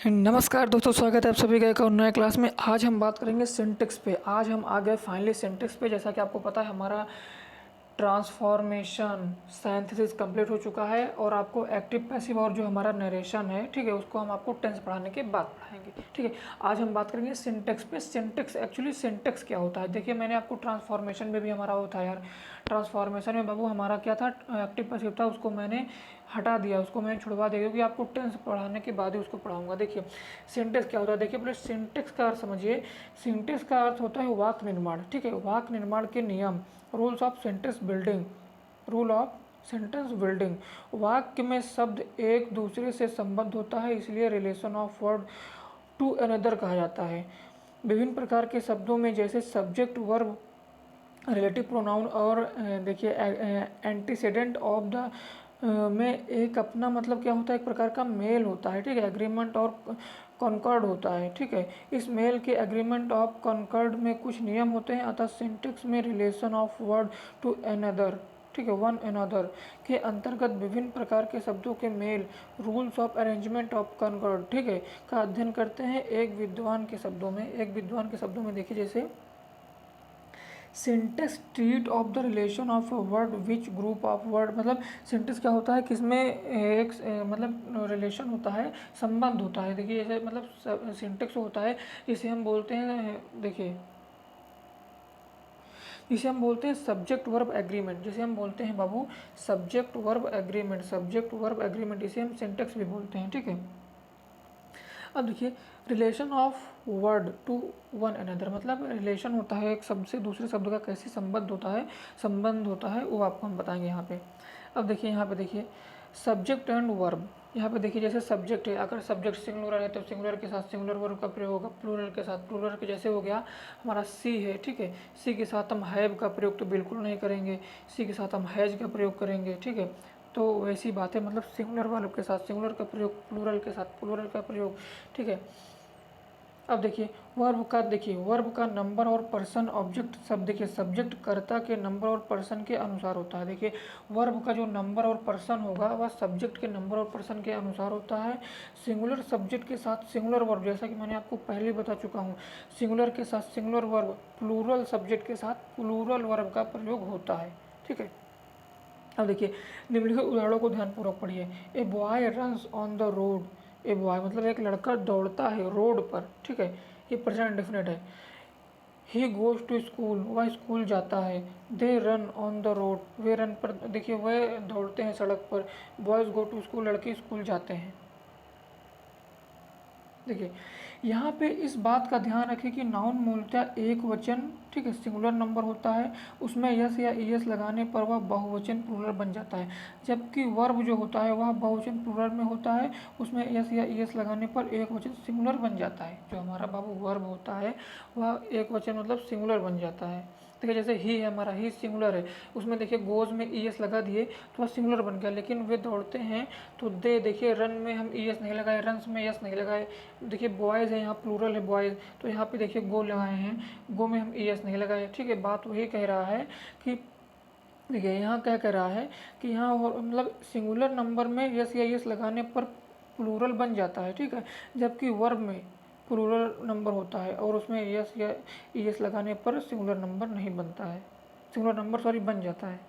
नमस्कार दोस्तों, स्वागत है आप सभी का एक और नए क्लास में। आज हम बात करेंगे सिंटेक्स पे। आज हम आ गए फाइनली सिंटेक्स पे। जैसा कि आपको पता है, हमारा ट्रांसफॉर्मेशन सिंथेसिस कंप्लीट हो चुका है और आपको एक्टिव पैसिव और जो हमारा नरेशन है, ठीक है, उसको हम आपको टेंस पढ़ाने के बाद पढ़ाएंगे। ठीक है, आज हम बात करेंगे सिंटेक्स पे। सिंटेक्स एक्चुअली सिंटेक्स क्या होता है? देखिए, मैंने आपको ट्रांसफॉर्मेशन में भी हमारा वो था यार, ट्रांसफॉर्मेशन में बाबू हमारा क्या था, एक्टिव पैसिव था, उसको मैंने हटा दिया, उसको मैंने छुड़वा दिया, क्योंकि आपको टेंस पढ़ाने के बाद ही उसको पढ़ाऊंगा। देखिए सिंटेक्स क्या होता है, देखिए पहले सिंटेक्स का अर्थ समझिए। सिंटेक्स का अर्थ होता है वाक्य निर्माण। ठीक है, वाक्य निर्माण के नियम, rules of sentence building. Rule of sentence building, वाक्य में शब्द एक दूसरे से संबद्ध होता है, इसलिए relation of word to another कहा जाता है। विभिन्न प्रकार के शब्दों में, जैसे सब्जेक्ट, वर्ब, रिलेटिव प्रोनाउन और देखिए एंटीसेडेंट ऑफ द में एक अपना मतलब क्या होता है, एक प्रकार का मेल होता है। ठीक है, एग्रीमेंट और कॉन्कॉर्ड होता है। ठीक है, इस मेल के एग्रीमेंट ऑफ कॉन्कॉर्ड में कुछ नियम होते हैं, अतः सिंटेक्स में relation of word to another, ठीक है, वन अनदर के अंतर्गत विभिन्न प्रकार के शब्दों के मेल, rules of arrangement of concord, ठीक है, का अध्ययन करते हैं। एक विद्वान के शब्दों में देखिए, जैसे syntax treat of the relation of word which group of word, मतलब सिंटेक्स क्या होता है, किसमें एक मतलब रिलेशन होता है, संबंध होता है। देखिए जैसे मतलब सिंटेक्स होता है, जिसे हम बोलते हैं, देखिए इसे हम बोलते हैं सब्जेक्ट वर्ब एग्रीमेंट। जैसे हम बोलते हैं बाबू subject verb agreement, subject verb agreement, इसे हम सिंटेक्स भी बोलते हैं। ठीक है, अब देखिए relation of word to one another, मतलब रिलेशन होता है एक शब्द से दूसरे शब्द का कैसे संबंध होता है वो आपको हम बताएंगे यहाँ पे। अब देखिए यहाँ पे देखिए सब्जेक्ट एंड वर्ब। यहाँ पे देखिए जैसे सब्जेक्ट है, अगर सब्जेक्ट सिंगुलर है तो सिंगुलर के साथ सिंगुलर वर्ब का प्रयोग होगा, प्लूरल के साथ प्लूरल के, जैसे हो गया हमारा सी है। ठीक है, सी के साथ हम हैव का प्रयोग तो बिल्कुल नहीं करेंगे, सी के साथ हम हैज का प्रयोग करेंगे। ठीक है, तो वैसी बात है, मतलब सिंगुलर वर्ब के साथ सिंगुलर का प्रयोग, प्लूरल के साथ प्लूरल का प्रयोग। ठीक है, अब देखिए वर्ब का नंबर और पर्सन ऑब्जेक्ट, सब देखिए सब्जेक्ट कर्ता के नंबर और पर्सन के अनुसार होता है। देखिए वर्ब का जो नंबर और पर्सन होगा वह सब्जेक्ट के नंबर और पर्सन के अनुसार होता है। सिंगुलर सब्जेक्ट के साथ सिंगुलर वर्ब, जैसा कि मैंने आपको पहले बता चुका हूँ, सिंगुलर के साथ सिंगुलर वर्ब, प्लूरल सब्जेक्ट के साथ प्लूरल वर्ब का प्रयोग होता है। ठीक है, अब देखिए निम्नलिखित उदाहरणों को ध्यानपूर्वक पढ़िए। A boy runs on the road, a boy मतलब एक लड़का दौड़ता है रोड पर। ठीक है, ये प्रेजेंट डेफिनेट है। ही गोज टू स्कूल, वह स्कूल जाता है। They run on the road, way run पर, देखिए वह दौड़ते हैं सड़क पर। बॉयज़ गो टू स्कूल, लड़के स्कूल जाते हैं। देखिए यहाँ पे इस बात का ध्यान रखें कि नाउन मूलतः एक वचन, ठीक है, सिंगुलर नंबर होता है, उसमें यस या ईएस लगाने पर वह बहुवचन प्लूरल बन जाता है। जबकि वर्ब जो होता है वह बहुवचन प्लूरल में होता है, उसमें यस या ईएस लगाने पर एक वचन सिंगुलर बन जाता है। जो हमारा बाबू वर्ब होता है वह एक वचन मतलब सिंगुलर बन जाता है। देखिए जैसे ही है हमारा, ही सिंगुलर है, उसमें देखिए गोज में ईएस लगा दिए तो वह सिंगुलर बन गया। लेकिन वे दौड़ते हैं तो दे, देखिए रन में हम ईएस नहीं लगाए, रन्स में यस नहीं लगाए। देखिए बॉयज़ है, यहाँ प्लूरल है बॉयज़, तो यहाँ पे देखिए गो लगाए हैं, गो में हम ईएस नहीं लगाए। ठीक है, बात वही कह रहा है कि देखिए यहाँ क्या कह रहा है कि यहाँ मतलब सिंगुलर नंबर में यस या यस लगाने पर प्लूरल बन जाता है। ठीक है, जबकि वर्ब में प्लूरल नंबर होता है और उसमें यस या यस लगाने पर सिंगुलर नंबर नहीं बनता है, सिंगुलर नंबर सॉरी बन जाता है।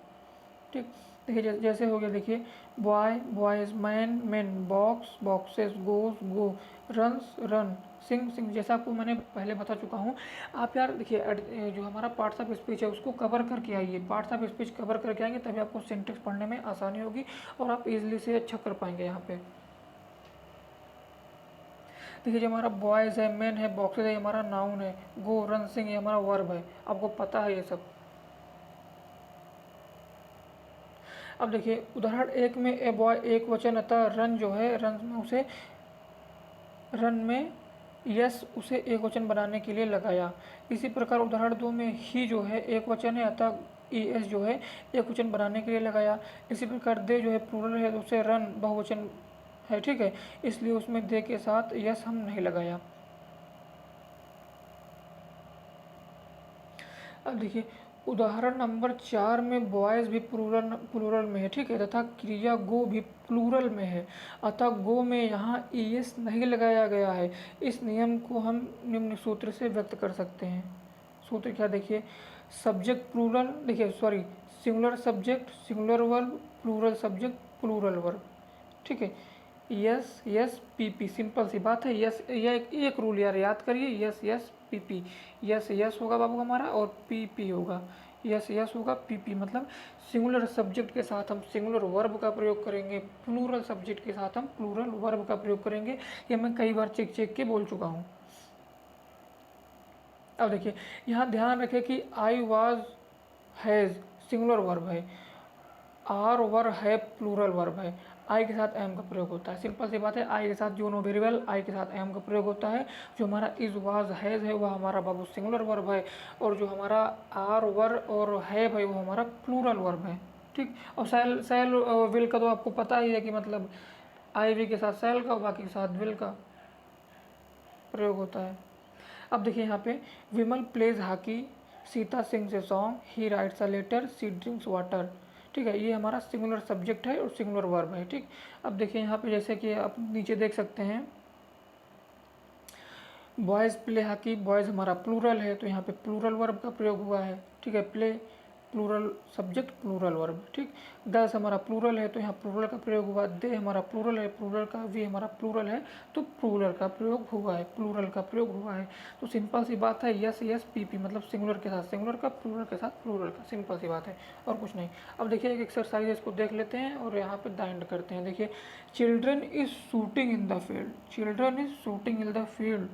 ठीक, देखिए जैसे हो गया, देखिए boy boys, man man, box boxes, goes go, runs run, sing sing, जैसा आपको मैंने पहले बता चुका हूँ। आप यार देखिए जो हमारा पार्ट्स ऑफ स्पीच है उसको कवर करके आइए, पार्ट्स ऑफ स्पीच कवर करके आएंगे तभी आपको सिंटेक्स पढ़ने में आसानी होगी और आप इजीली से अच्छा कर पाएंगे। यहाँ पे देखिए जो हमारा बॉयज़ है, मैन है, बॉक्सेस है, हमारा नाउन है, गो रन सिंग ये हमारा वर्ब है, आपको पता है ये सब। अब देखिए उदाहरण एक में ए बॉय एक वचन, अतः रन जो है रन में यस उसे एक वचन बनाने के लिए लगाया। इसी प्रकार उदाहरण दो में ही जो है एक वचन है, अतः ई एस जो है एक वचन बनाने के लिए लगाया। इसी प्रकार दे जो है प्लूरल है तो उसे रन बहुवचन है। ठीक है, इसलिए उसमें दे के साथ यस हम नहीं लगाया। अब देखिए उदाहरण नंबर 4 में बॉयज़ भी प्लूरल में है, ठीक है, तथा क्रिया गो भी प्लूरल में है, अतः गो में यहाँ ईएस नहीं लगाया गया है। इस नियम को हम निम्न सूत्र से व्यक्त कर सकते हैं। सूत्र क्या देखिए, सब्जेक्ट प्लूरल, देखिए sorry, singular subject singular verb, plural subject plural verb, ठीक है। S S P P, simple सी बात है। यस, यह एक रूल यार याद करिए, S S P P, S S होगा बाबू हमारा और पी पी होगा, यस यस होगा पी पी, मतलब सिंगुलर सब्जेक्ट के साथ हम सिंगुलर वर्ब का प्रयोग करेंगे, प्लूरल सब्जेक्ट के साथ हम प्लूरल वर्ब का प्रयोग करेंगे। ये मैं कई बार चेक चेक के बोल चुका हूँ। अब देखिए यहाँ ध्यान रखें कि I was has singular verb है, आर वर है प्लूरल वर्ब है, आई के साथ एम का प्रयोग होता है। सिंपल सी बात है, आई के साथ यू नो वेरी वेल, आई के साथ एम का प्रयोग होता है। जो हमारा इज वाज हैज़ है वह हमारा बाबू सिंगुलर वर्ब है, और जो हमारा आर वर और हैव है वो हमारा प्लूरल वर्ब है, ठीक। और सेल सेल विल का तो आपको पता ही है कि मतलब आई वी के साथ सेल का, बाकी के साथ विल का प्रयोग होता है। अब देखिए यहाँ पे, Vimal plays hockey, Sita sings a song, he writes a letter, she drinks water, ठीक है। ये हमारा सिंगुलर सब्जेक्ट है और सिंगुलर वर्ब है, ठीक। अब देखिए यहाँ पे जैसे कि आप नीचे देख सकते हैं, बॉयज़ प्ले हॉकी, बॉयज़ हमारा प्लूरल है तो यहाँ पे प्लूरल वर्ब का प्रयोग हुआ है, ठीक है। Play plural subject plural verb, ठीक। गर्ल्स हमारा प्लूरल है तो यहाँ प्लूरल का प्रयोग हुआ। दे हमारा प्लूरल है, प्लूरल का, वी हमारा प्लूरल है तो प्लूरल का प्रयोग हुआ है, प्लूरल का प्रयोग हुआ है। तो सिंपल सी बात है, यस यस पी पी, मतलब सिंगुलर के साथ सिंगुलर का, प्लूरल के साथ प्लूरल का, सिंपल सी बात है और कुछ नहीं। अब देखिए एक एक्सरसाइज इसको देख लेते हैं और यहाँ पे दाइंड करते हैं। देखिए, children is shooting in the field, children is shooting in the field,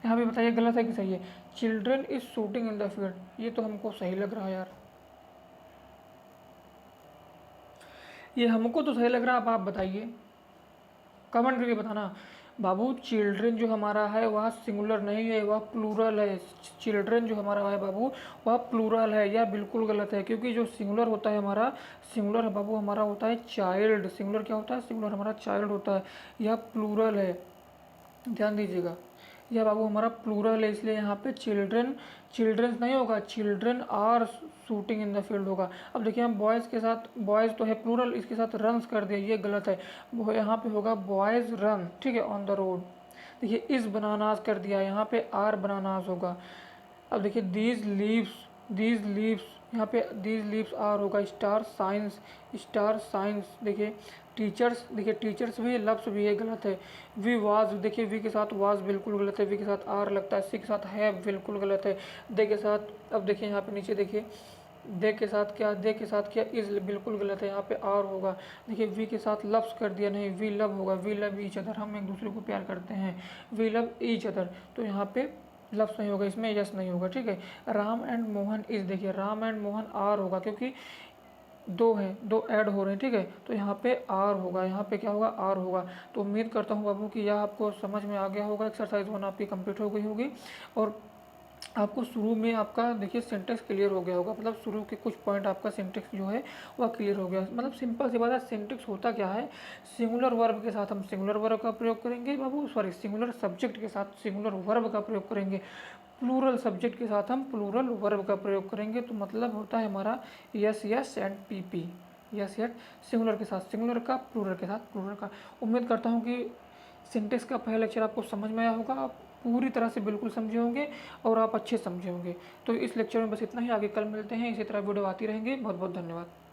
यहाँ पे बताइए गलत है कि सही है। Children is shooting in the field, ये तो हमको सही लग रहा है यार, ये हमको तो सही लग रहा है। अब आप बताइए, कमेंट करके बताना। बाबू चिल्ड्रन जो हमारा है वह सिंगुलर नहीं है, वह प्लूरल है। चिल्ड्रन जो हमारा है बाबू वह प्लूरल है, यह बिल्कुल गलत है, क्योंकि जो सिंगुलर होता है हमारा, सिंगुलर है बाबू हमारा होता है चाइल्ड। सिंगुलर क्या होता है, सिंगुलर हमारा चाइल्ड होता है, यह प्लूरल है, ध्यान दीजिएगा। यह बाबू हमारा प्लूरल है, इसलिए यहाँ पे चिल्ड्रन, चिल्ड्रंस नहीं होगा, children are shooting in the field होगा। अब देखिए हम बॉयज़ के साथ, बॉयज़ तो है प्लूरल, इसके साथ रन्स कर दिया, ये गलत है। वो यहाँ पे होगा बॉयज़ रन, ठीक है, ऑन द रोड। देखिए इस बनानास कर दिया, यहाँ पे आर बनानास होगा। अब देखिए दीज लीव्स, यहाँ पे दीज लीव्स आर होगा। स्टार साइंस, देखिए टीचर्स, देखिए टीचर्स भी, लफ्स भी है, गलत है। वी वाज, देखिए वी के साथ वाज बिल्कुल गलत है, वी के साथ आर लगता है। सी के साथ है बिल्कुल गलत है। दे के साथ, अब देखिए यहाँ पे नीचे देखिए, दे के साथ क्या इज बिल्कुल गलत है, यहाँ पे आर होगा। देखिए वी के साथ लव्स कर दिया, नहीं वी लव होगा, वी लव ईच अदर, हम एक दूसरे को प्यार करते हैं, वी लव ईच अदर, तो यहाँ पे लफ्स नहीं होगा, इसमें यस नहीं होगा, ठीक है। राम एंड मोहन इज, देखिए राम एंड मोहन आर होगा, क्योंकि दो हैं, दो ऐड हो रहे हैं, ठीक है, तो यहाँ पे आर होगा, यहाँ पे क्या होगा, आर होगा। तो उम्मीद करता हूँ बाबू कि यह आपको समझ में आ गया होगा। एक्सरसाइज 1 आपकी कंप्लीट हो गई होगी और आपको शुरू में आपका देखिए सिंटेक्स क्लियर हो गया होगा, मतलब शुरू के कुछ पॉइंट आपका सिंटेक्स जो है वह क्लियर हो गया। मतलब सिंपल सी बात है, सिंटेक्स होता क्या है, सिंगुलर वर्ब के साथ हम सिंगुलर वर्ब का प्रयोग करेंगे बाबू, सॉरी सिंगुलर सब्जेक्ट के साथ सिंगुलर वर्ब का प्रयोग करेंगे, प्लूरल सब्जेक्ट के साथ हम प्लूरल वर्ब का प्रयोग करेंगे। तो मतलब होता है हमारा yes yes and P P, S yes singular के साथ सिंगुलर का, प्लूरल के साथ प्लूरल का। उम्मीद करता हूँ कि सिंटेक्स का पहला लेक्चर आपको समझ में आया होगा, आप पूरी तरह से बिल्कुल समझे होंगे और आप अच्छे समझे होंगे। तो इस लेक्चर में बस इतना ही, आगे कल मिलते हैं, इसी तरह वीडियो आती रहेंगी। बहुत बहुत धन्यवाद।